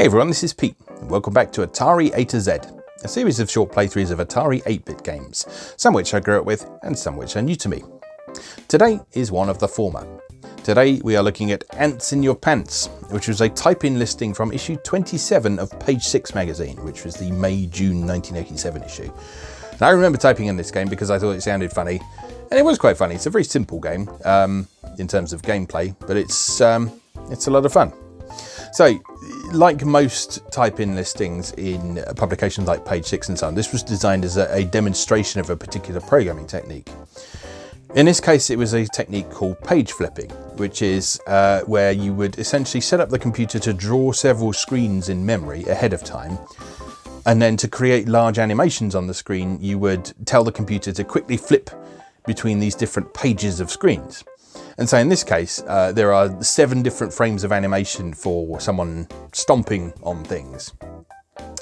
everyone, this is Pete, and welcome back to Atari A to Z, a series of short playthroughs of Atari 8-bit games, some which I grew up with and some which are new to me. Today is one of the former. Today we are looking at Ants in Your Pants, which was a type-in listing from issue 27 of Page 6 magazine, which was the May-June 1987 issue. And I remember typing in this game because I thought it sounded funny, and it was quite funny. It's a very simple game in terms of gameplay, but it's a lot of fun. So, like most type-in listings in publications like Page 6 and so on, this was designed as a demonstration of a particular programming technique. In this case, it was a technique called page flipping, which is where you would essentially set up the computer to draw several screens in memory ahead of time. And then to create large animations on the screen, you would tell the computer to quickly flip between these different pages of screens. And so in this case, there are 7 different frames of animation for someone stomping on things.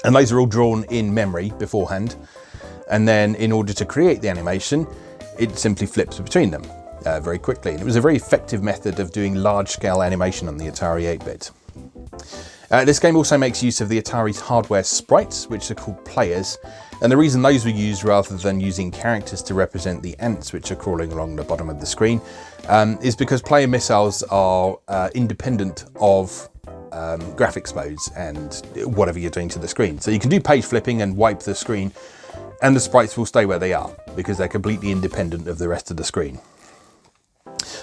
And those are all drawn in memory beforehand. And then in order to create the animation, it simply flips between them very quickly. And it was a very effective method of doing large-scale animation on the Atari 8-bit. This game also makes use of the Atari's hardware sprites, which are called players. And the reason those were used rather than using characters to represent the ants which are crawling along the bottom of the screen is because player missiles are independent of graphics modes and whatever you're doing to the screen. So you can do page flipping and wipe the screen, and the sprites will stay where they are because they're completely independent of the rest of the screen.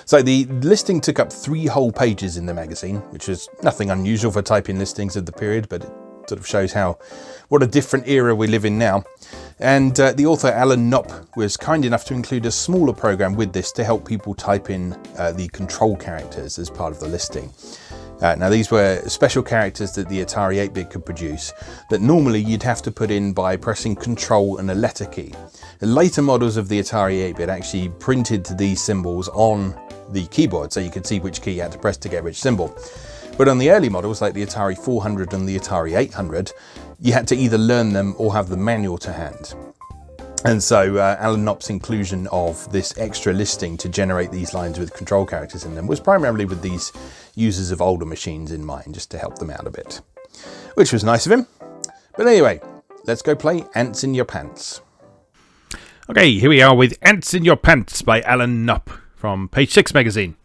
So the listing took up 3 whole pages in the magazine, which is nothing unusual for type-in listings of the period, but it sort of shows what a different era we live in now. And the author Allan Knopp was kind enough to include a smaller program with this to help people type in the control characters as part of the listing. Now these were special characters that the Atari 8-bit could produce that normally you'd have to put in by pressing Control and a letter key. The later models of the Atari 8-bit actually printed these symbols on the keyboard so you could see which key you had to press to get which symbol. But on the early models like the Atari 400 and the Atari 800, you had to either learn them or have the manual to hand. And so Allan Knopp's inclusion of this extra listing to generate these lines with control characters in them was primarily with these users of older machines in mind, just to help them out a bit. Which was nice of him. But anyway, let's go play Ants in Your Pants. Okay, here we are with Ants in Your Pants by Allan Knopp from Page 6 magazine.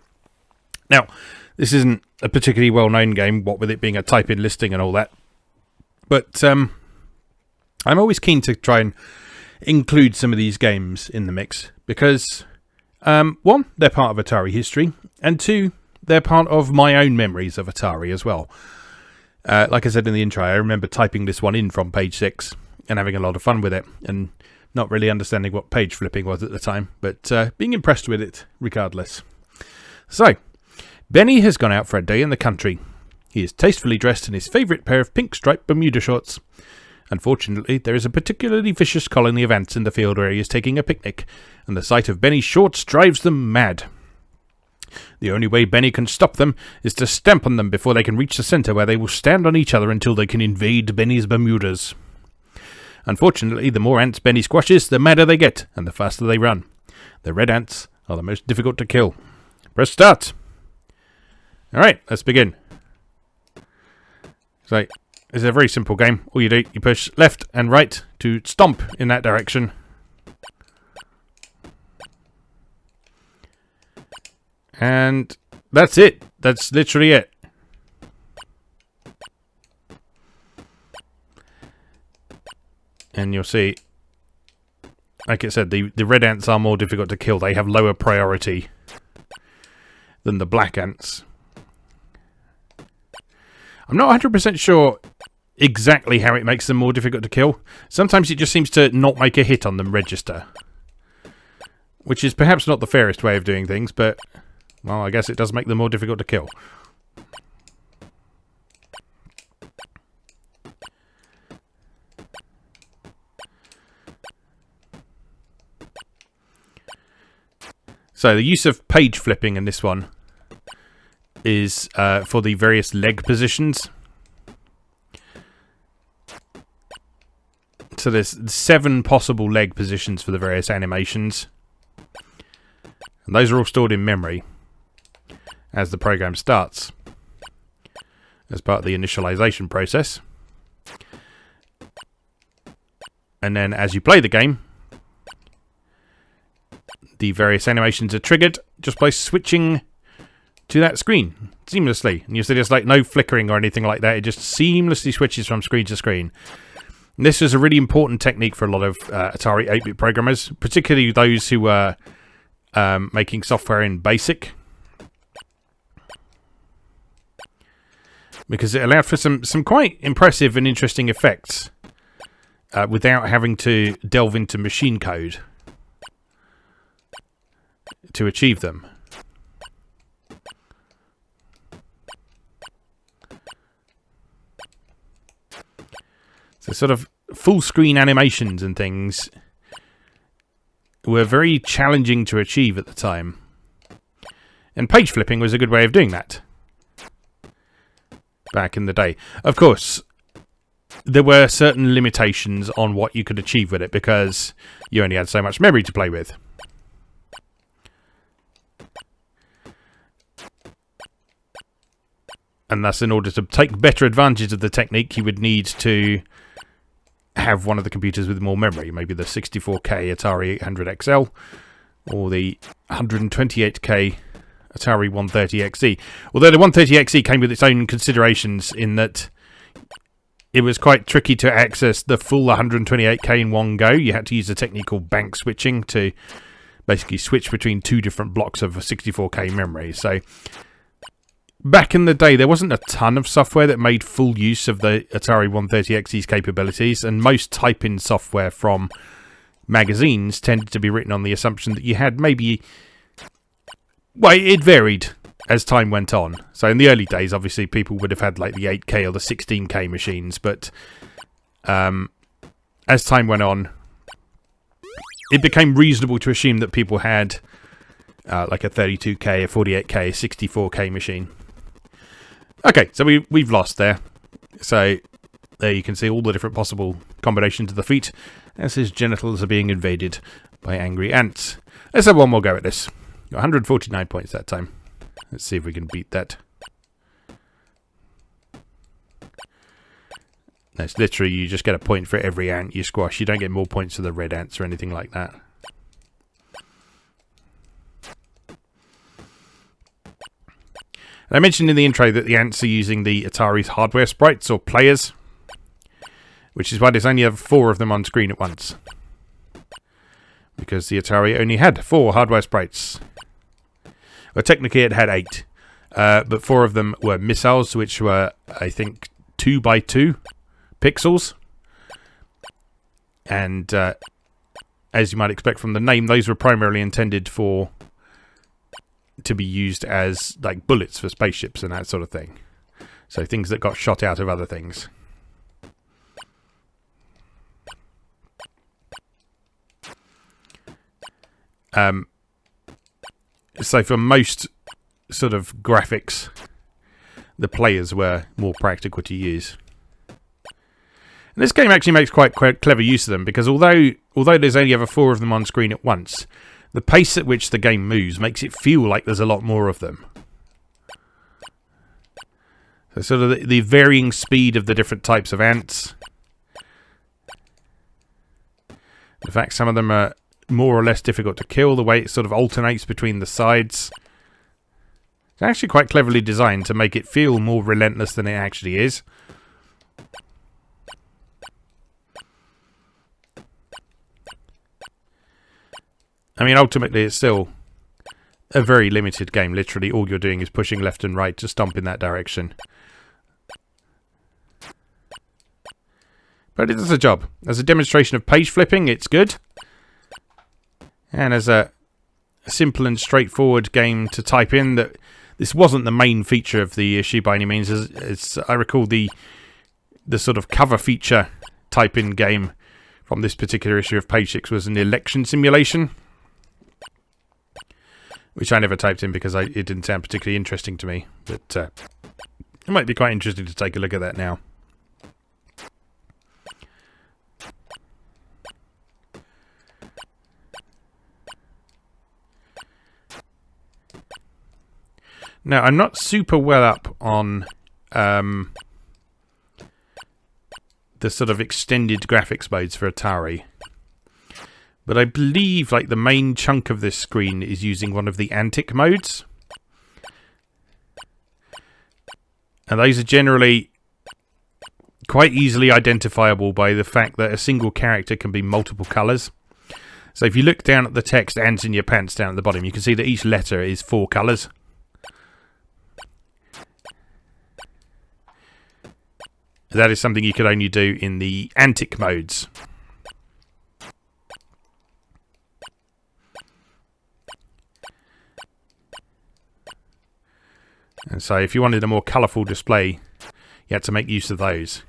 Now, this isn't a particularly well-known game, what with it being a type-in listing and all that. But I'm always keen to try and include some of these games in the mix because, 1, they're part of Atari history, and 2, they're part of my own memories of Atari as well. Like I said in the intro, I remember typing this one in from Page 6 and having a lot of fun with it, and not really understanding what page flipping was at the time, but being impressed with it regardless. So, Benny has gone out for a day in the country. He is tastefully dressed in his favourite pair of pink striped Bermuda shorts. Unfortunately, there is a particularly vicious colony of ants in the field where he is taking a picnic, and the sight of Benny's shorts drives them mad. The only way Benny can stop them is to stamp on them before they can reach the centre, where they will stand on each other until they can invade Benny's Bermudas. Unfortunately, the more ants Benny squashes, the madder they get, and the faster they run. The red ants are the most difficult to kill. Press start! Alright, let's begin. So, it's a very simple game. All you do, you push left and right to stomp in that direction. And that's it. That's literally it. And you'll see, like I said, the red ants are more difficult to kill. They have lower priority than the black ants. I'm not 100% sure exactly how it makes them more difficult to kill. Sometimes it just seems to not make a hit on them register, which is perhaps not the fairest way of doing things, but, well, I guess it does make them more difficult to kill. So the use of page flipping in this one is for the various leg positions. So there's 7 possible leg positions for the various animations. And those are all stored in memory as the program starts. as part of the initialization process. And then as you play the game, the various animations are triggered just by switching to that screen seamlessly. And you see there's like no flickering or anything like that. It just seamlessly switches from screen to screen. And this is a really important technique for a lot of Atari 8-bit programmers, particularly those who were making software in BASIC. Because it allowed for some quite impressive and interesting effects without having to delve into machine code to achieve them. So sort of full screen animations and things were very challenging to achieve at the time. And page flipping was a good way of doing that back in the day. Of course, there were certain limitations on what you could achieve with it because you only had so much memory to play with. And thus, in order to take better advantage of the technique, you would need to have one of the computers with more memory. Maybe the 64K Atari 800XL or the 128K Atari 130XE. Although the 130XE came with its own considerations in that it was quite tricky to access the full 128K in one go. You had to use a technique called bank switching to basically switch between two different blocks of 64K memory. So back in the day, there wasn't a ton of software that made full use of the Atari 130XE's capabilities, and most type-in software from magazines tended to be written on the assumption that you had maybe... Well, it varied as time went on. So in the early days, obviously, people would have had like the 8K or the 16K machines, but as time went on, it became reasonable to assume that people had like a 32K, a 48K, a 64K machine. Okay, so we've lost there. So there you can see all the different possible combinations of the feet as his genitals are being invaded by angry ants. Let's have one more go at this. Got 149 points that time. Let's see if we can beat that. No, it's literally you just get a point for every ant you squash. You don't get more points for the red ants or anything like that. And I mentioned in the intro that the ants are using the Atari's hardware sprites, or players, which is why there's only 4 of them on screen at once. Because the Atari only had 4 hardware sprites. Well, technically it had 8, but 4 of them were missiles, which were, I think, 2 by 2 pixels. And as you might expect from the name, those were primarily intended to be used as like bullets for spaceships and that sort of thing. So things that got shot out of other things. So for most sort of graphics, the players were more practical to use. And this game actually makes quite clever use of them, because although there's only ever 4 of them on screen at once, the pace at which the game moves makes it feel like there's a lot more of them. So sort of the varying speed of the different types of ants. In fact, some of them are more or less difficult to kill, the way it sort of alternates between the sides. It's actually quite cleverly designed to make it feel more relentless than it actually is. I mean, ultimately, it's still a very limited game. Literally, all you're doing is pushing left and right to stomp in that direction. But it does the job. As a demonstration of page flipping, it's good. And as a simple and straightforward game to type in, that this wasn't the main feature of the issue by any means. As I recall, the sort of cover feature type-in game from this particular issue of Page 6 was an election simulation, which I never typed in because it didn't sound particularly interesting to me. But it might be quite interesting to take a look at that now. Now, I'm not super well up on the sort of extended graphics modes for Atari. But I believe like the main chunk of this screen is using one of the antic modes. And those are generally quite easily identifiable by the fact that a single character can be multiple colours. So if you look down at the text "Ants in your pants" down at the bottom, you can see that each letter is 4 colours. That is something you could only do in the antic modes. And so if you wanted a more colourful display, you had to make use of those.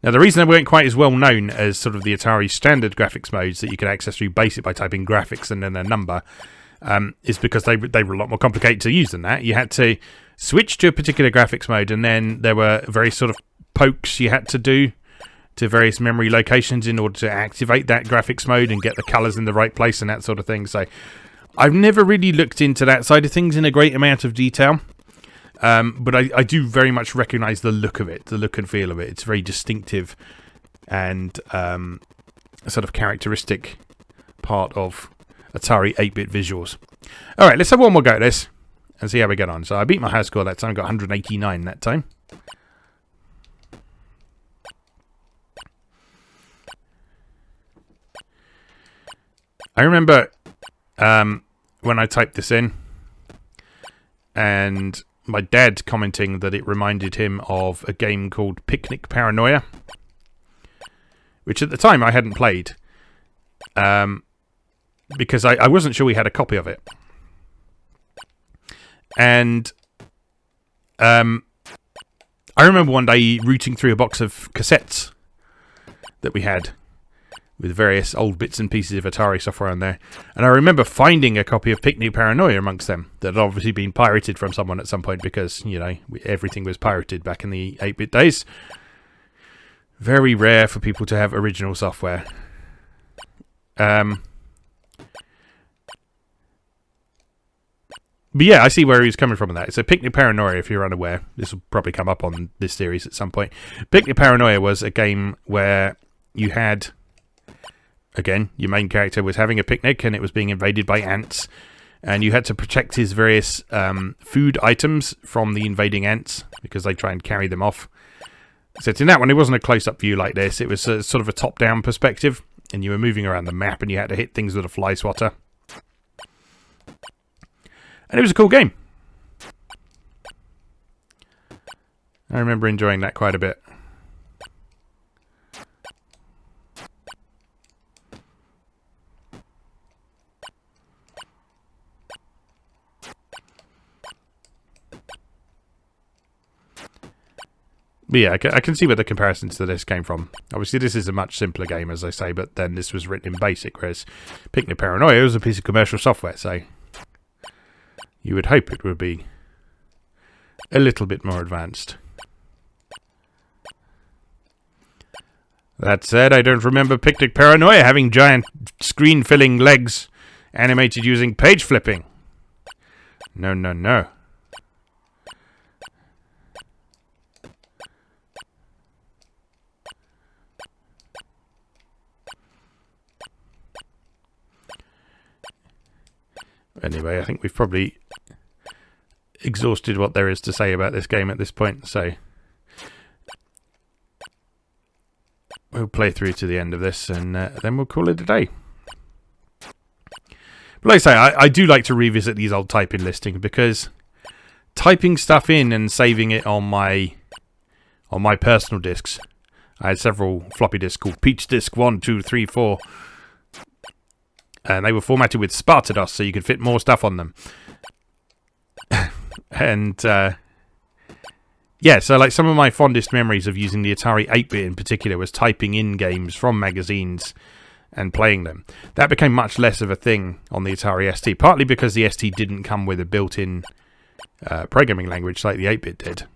Now, the reason they weren't quite as well known as sort of the Atari standard graphics modes that you could access through BASIC by typing graphics and then a number, is because they were a lot more complicated to use than that. You had to switch to a particular graphics mode, and then there were very sort of pokes you had to do to various memory locations in order to activate that graphics mode and get the colours in the right place and that sort of thing. So I've never really looked into that side of things in a great amount of detail. But I do very much recognise the look of it, the look and feel of it. It's very distinctive and a sort of characteristic part of Atari 8-bit visuals. Alright, let's have one more go at this and see how we get on. So I beat my high score that time, got 189 that time. I remember when I typed this in and my dad commenting that it reminded him of a game called Picnic Paranoia, which at the time I hadn't played because I wasn't sure we had a copy of it. And I remember one day rooting through a box of cassettes that we had with various old bits and pieces of Atari software on there. And I remember finding a copy of Picnic Paranoia amongst them that had obviously been pirated from someone at some point because, you know, everything was pirated back in the 8-bit days. Very rare for people to have original software. But yeah, I see where he was coming from on that. So Picnic Paranoia, if you're unaware, this will probably come up on this series at some point. Picnic Paranoia was a game where you had, again, your main character was having a picnic and it was being invaded by ants. And you had to protect his various food items from the invading ants because they try and carry them off. So in that one, it wasn't a close-up view like this. It was sort of a top-down perspective. And you were moving around the map and you had to hit things with a fly swatter. And it was a cool game. I remember enjoying that quite a bit. But yeah, I can see where the comparisons to this came from. Obviously, this is a much simpler game, as I say, but then this was written in BASIC, whereas Picnic Paranoia was a piece of commercial software, so you would hope it would be a little bit more advanced. That said, I don't remember Picnic Paranoia having giant screen-filling legs animated using page flipping. No, no, no. Anyway, I think we've probably exhausted what there is to say about this game at this point, so we'll play through to the end of this and then we'll call it a day. But like I say, I do like to revisit these old typing listings because typing stuff in and saving it on my personal discs. I had several floppy disks called Peach Disk 1, 2, 3, 4. And they were formatted with Spartados, so you could fit more stuff on them. And, yeah, so like some of my fondest memories of using the Atari 8-bit in particular was typing in games from magazines and playing them. That became much less of a thing on the Atari ST, partly because the ST didn't come with a built-in programming language like the 8-bit did.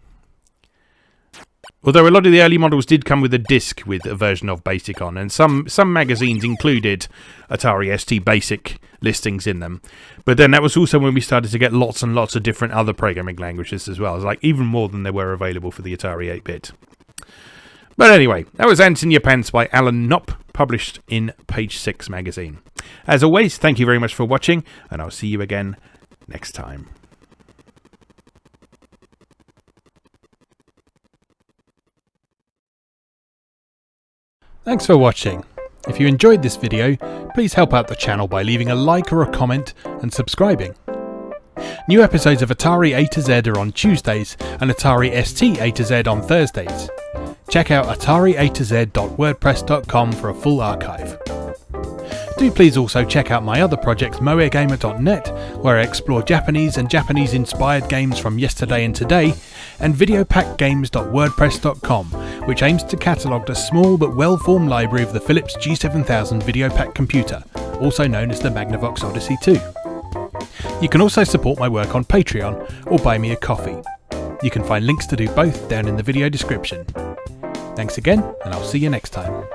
Although a lot of the early models did come with a disc with a version of BASIC on, and some magazines included Atari ST BASIC listings in them. But then that was also when we started to get lots and lots of different other programming languages as well. It was like even more than there were available for the Atari 8-bit. But anyway, that was Ants in Your Pants by Allan Knopp, published in Page 6 magazine. As always, thank you very much for watching, and I'll see you again next time. Thanks for watching. If you enjoyed this video, please help out the channel by leaving a like or a comment and subscribing. New episodes of Atari A to Z are on Tuesdays and Atari ST A to Z on Thursdays. Check out atariatoz.wordpress.com for a full archive. Do please also check out my other projects moegamer.net, where I explore Japanese and Japanese-inspired games from yesterday and today, and videopackgames.wordpress.com, which aims to catalogue the small but well-formed library of the Philips G7000 Videopack computer, also known as the Magnavox Odyssey 2. You can also support my work on Patreon or buy me a coffee. You can find links to do both down in the video description. Thanks again, and I'll see you next time.